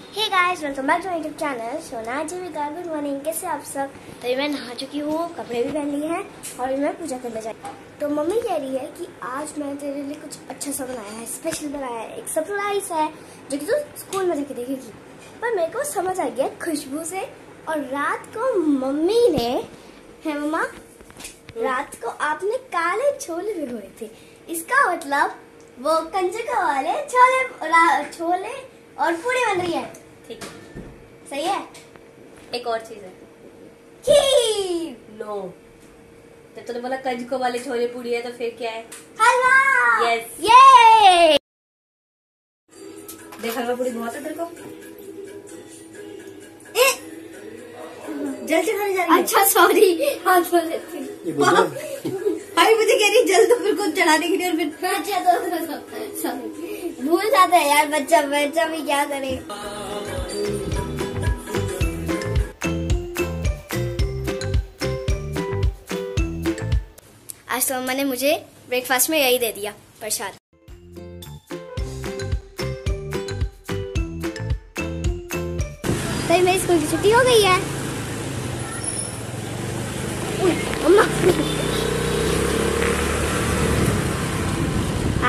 Hey guys, welcome back to my YouTube channel. Sona ji भी good morning. कैसे आप सब? तो मैं नहा चुकी हूँ, कपड़े भी पहन लिए हैं और मैं पूजा करने जाती हूँ। तो मम्मी कह रही है कि आज मैं तेरे लिए कुछ अच्छा सा बनाया है, स्पेशल बनाया है, एक सरप्राइज है जो कि तू स्कूल में जाके देखेगी। पर मेरे को समझ आ गया खुशबू से। और रात को मम्मी ने, है मम्मा, रात को आपने काले छोले भिगोए थे। इसका मतलब वो कंजका वाले छोले और पूरी बन रही है। ठीक है, सही है। एक और चीज है, खीर। नो, जब तूने बोला कंजको वाले छोले पूरी है तो फिर क्या है? हलवा। Yes. ये देख, हलवा पूरी बहुत है तेरे को। जल्दी खाने जा रही है। अच्छा सॉरी, हाथ धो लेती भाई मुझे कह रही जल्द, तो फिर कुछ चढ़ाने के लिए और फिर अच्छा तो सॉरी, भूल जाता है यार बच्चा भी क्या करे। आज तो मम्मा ने मुझे ब्रेकफास्ट में यही दे दिया, प्रसाद। भाई मेरी स्कूल की छुट्टी हो गई है। मम्मा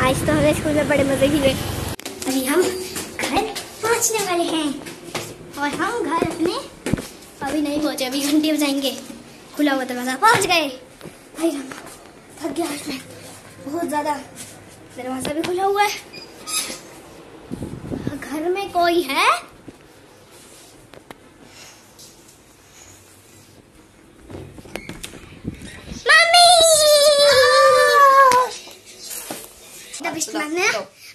आज तो हमें स्कूल में बड़े मजे ही हुए। अभी हम घर पहुंचने वाले हैं और हम घर अपने अभी नहीं पहुंचे, अभी घंटे बजाएंगे। खुला हुआ दरवाजा, पहुंच गए। भाई हम थक गया आज मैं बहुत ज्यादा। दरवाजा भी खुला हुआ है। घर में कोई है? मैम ने,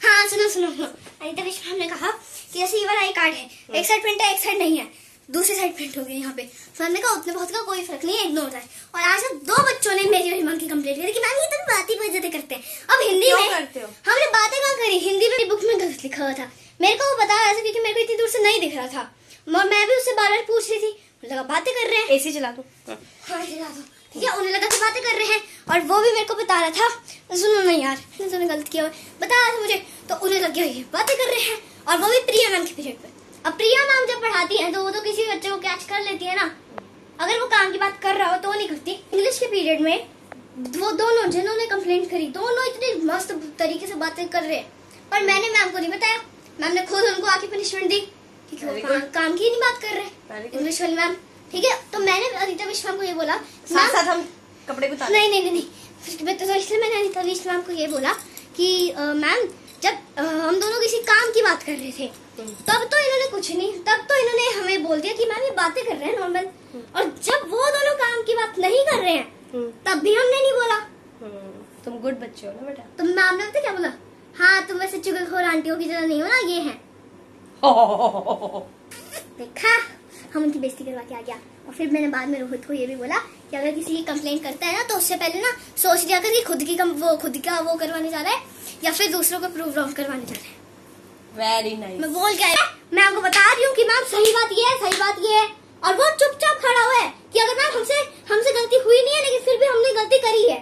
हाँ सुनो अनिता विश्व मैम ने कहा कि ऐसे ये वाला आई कार्ड है, एक साइड प्रिंट है एक साइड नहीं है, दूसरी साइड प्रिंट हो गई यहाँ पे। तो हमने कहा उतने बहुत का कोई फर्क नहीं है, इग्नोर है। और आज दो बच्चों ने मेरी और हिमान की कंप्लेंट करी कि मैम ये तो बात ही बहुत ज्यादा करते हैं। अब हिंदी में करते हो? हमने बातें कहाँ करी, हिंदी में बुक में गलत लिखा हुआ था। मेरे को वो बता रहा था क्योंकि मेरे को इतनी दूर से नहीं दिख रहा था। मैं भी उससे बार-बार पूछ रही थी, लगा बातें कर रहे हैं। एसी चला दो। हाँ चला दो। ठीक है, उन्हें लगा कि बातें कर रहे हैं और वो भी मेरे को बता रहा था। सुनो नहीं यार, तुमने गलत किया, बता रहा था मुझे, तो उन्हें लग गया ये बातें कर रहे हैं। और वो भी प्रिया मैम के पीरियड पे। अब प्रिया मैम जब पढ़ाती है तो वो तो किसी बच्चे को कैच कर लेती है ना। अगर वो काम की बात कर रहा हो तो वो नहीं करती। इंग्लिश के पीरियड में वो दोनों जिन्होंने कंप्लेंट करी, दोनों इतनी मस्त तरीके से बातें कर रहे हैं, पर मैंने मैम को नहीं बताया। मैम ने खुद उनको आके पनिशमेंट दी क्योंकि वो काम की नहीं बात कर रहे इंग्लिश वाली मैम। ठीक है, तो मैंने अनिता विश्व मैम को ये बोला, साथ साथ हम कपड़े भी नहीं तो इसलिए मैंने अनिता विश्व मैम को ये बोला कि मैम जब हम दोनों किसी काम की बात कर रहे थे तब तो इन्होंने कुछ नहीं, तब तो इन्होंने हमें बोल दिया कि मैम ये बातें कर रहे हैं नॉर्मल। और जब वो दोनों काम की बात नहीं कर रहे हैं तब भी हमने नहीं बोला। तुम गुड बच्चे हो ना बेटा। तो मैम ने क्या बोला, हाँ तुम वैसे चुगलखोर आंटियों की तरह नहीं हो ना, ये है। देखा, हम उनकी बेइज्जती करवा के आ गया। और फिर मैंने बाद में रोहित को ये भी बोला कि अगर किसी की कंप्लेंट करता है ना तो उससे पहले ना सोच लिया कर कि खुद का वो करवाने जा रहा है या फिर दूसरों को प्रूव रॉन्ग करवाने जा रहा है। Very nice. मैं बोल क्या है, मैं आपको बता रही हूँ कि मैम सही बात ये है, सही बात ये है। और वो चुपचाप खड़ा हुआ है कि अगर मैम हमसे गलती हुई नहीं है लेकिन फिर भी हमने गलती करी है।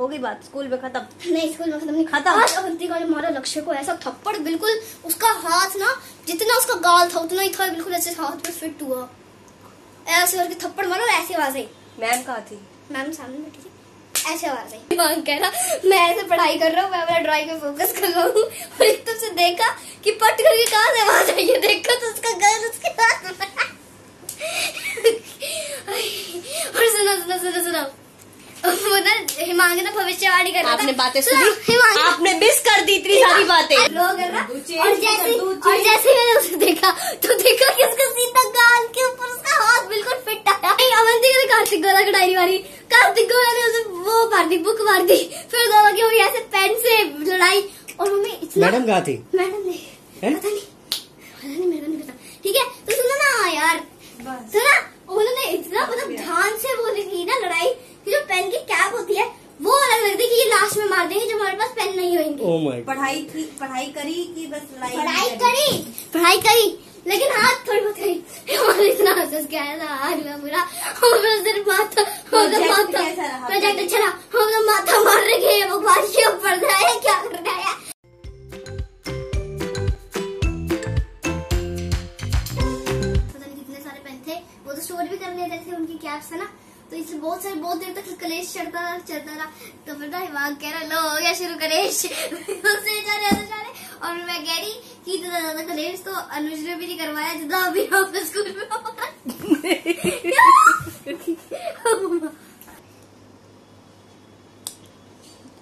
हो गई बात, स्कूल में खत्म? नहीं, स्कूल में खत्म नहीं। खत्म। आज अवंती का मारा लक्ष्य को ऐसा थप्पड़, बिल्कुल उसका हाथ ना जितना उसका गाल था उतना ही था, बिल्कुल ऐसे हाथ पे फिट हुआ। ऐसे करके थप्पड़ मारो, ऐसी आवाज आई। मैम कहाँ थी? मैम सामने बैठी थी, ऐसे आवाज आई। कह रहा मैं ऐसे पढ़ाई कर रहा हूँ, मैं अपना ड्राइंग में फोकस कर रहा हूँ और एकदम से देखा कि पट करके कहाँ से आवाज आई है, देखा तो उसका गाल उसके हाथ में। और सुनो वो ना हिमांगी ना भविष्यवाणी कर रहा था। आपने बातें सुनी? आपने मिस कर दी इतनी सारी बातें। और जैसे मैंने उसे देखा तो देखा कि उसका सीधा गाल के ऊपर उसका हाथ बिल्कुल फिट आया। अवंती ने कार्तिक गोला की डायरी मारी, कार्तिक गोला ने उसे वो मार दी, बुक मार दी। फिर दोनों की हुई ऐसे पेन से लड़ाई। और मम्मी मैडम कहाँ थी? मैडम ने पता नहीं मेरे को नहीं पता। ठीक है, तो सुनो ना यार, सुना, उन्होंने इतना मतलब ध्यान से बोली थी ना लड़ाई कि जो पेन की कैप होती है वो अलग लग रही कि ये लास्ट में मार देंगे जब हमारे पास पेन नहीं होंगे। oh my God। पढ़ाई करी कि बस लड़ाई? पढ़ाई करी लेकिन हाथ थोड़ी बहुत करी। इतना हंस के आया था आज मैं पूरा, सिर्फ माथा प्रोजेक्ट अच्छा रहा, हम लोग माथा मार रहे हैं, वो बारिश पड़ रहा है, क्या कर रहा है। रहते थे उनकी कैप्स है ना, तो इसलिए बहुत देर तक कलेश चढ़ता रहा। तो फिर ना दिमाग कह रहा लो हो गया शुरू कलेश उससे जा रहे और मैं कह रही कि इतना ज्यादा कलेश तो अनुज ने भी नहीं करवाया जितना अभी अपने स्कूल में हो रहा है।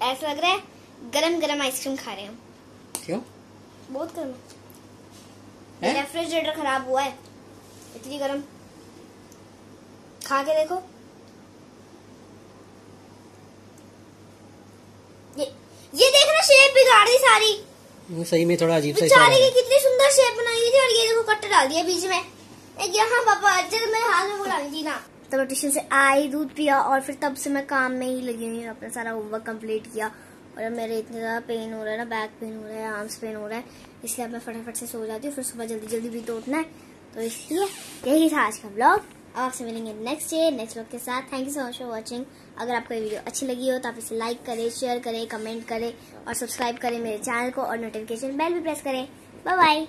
ऐसा लग रहा है गरम गरम आइसक्रीम खा रहे हैं। क्यों? बहुत गर्म है, रेफ्रिजरेटर खराब हुआ है, इतनी गर्म। खा के देखो, ये देखना शेप बिगाड़ दी सारी। सही में थोड़ा अजीब सा बेचारे की कितनी सुंदर शेप बनाई थी और ये देखो कट डाल दिया बीच में। एक यहाँ पापा जब मेरे हाथ में वो डाली थी ना, तब मैं ट्यूशन से आई, दूध पिया और फिर तब से मैं काम में ही लगी हुई हूँ, अपना सारा होमवर्क कंप्लीट किया। और मेरे इतने ज्यादा पेन हो रहा है ना, बैक पेन हो रहा है, आर्म्स पेन हो रहा है, इसलिए अब मैं फटाफट से सो जाती हूँ, फिर सुबह जल्दी भी तो उठना है। तो इसलिए यही था आज का ब्लॉग। आपसे मिलेंगे नेक्स्ट ब्लॉग के साथ। Thank you so much for watching. अगर आपको ये वीडियो अच्छी लगी हो तो आप इसे लाइक करें, शेयर करें, कमेंट करें और सब्सक्राइब करें मेरे चैनल को और नोटिफिकेशन बेल भी प्रेस करें। Bye bye.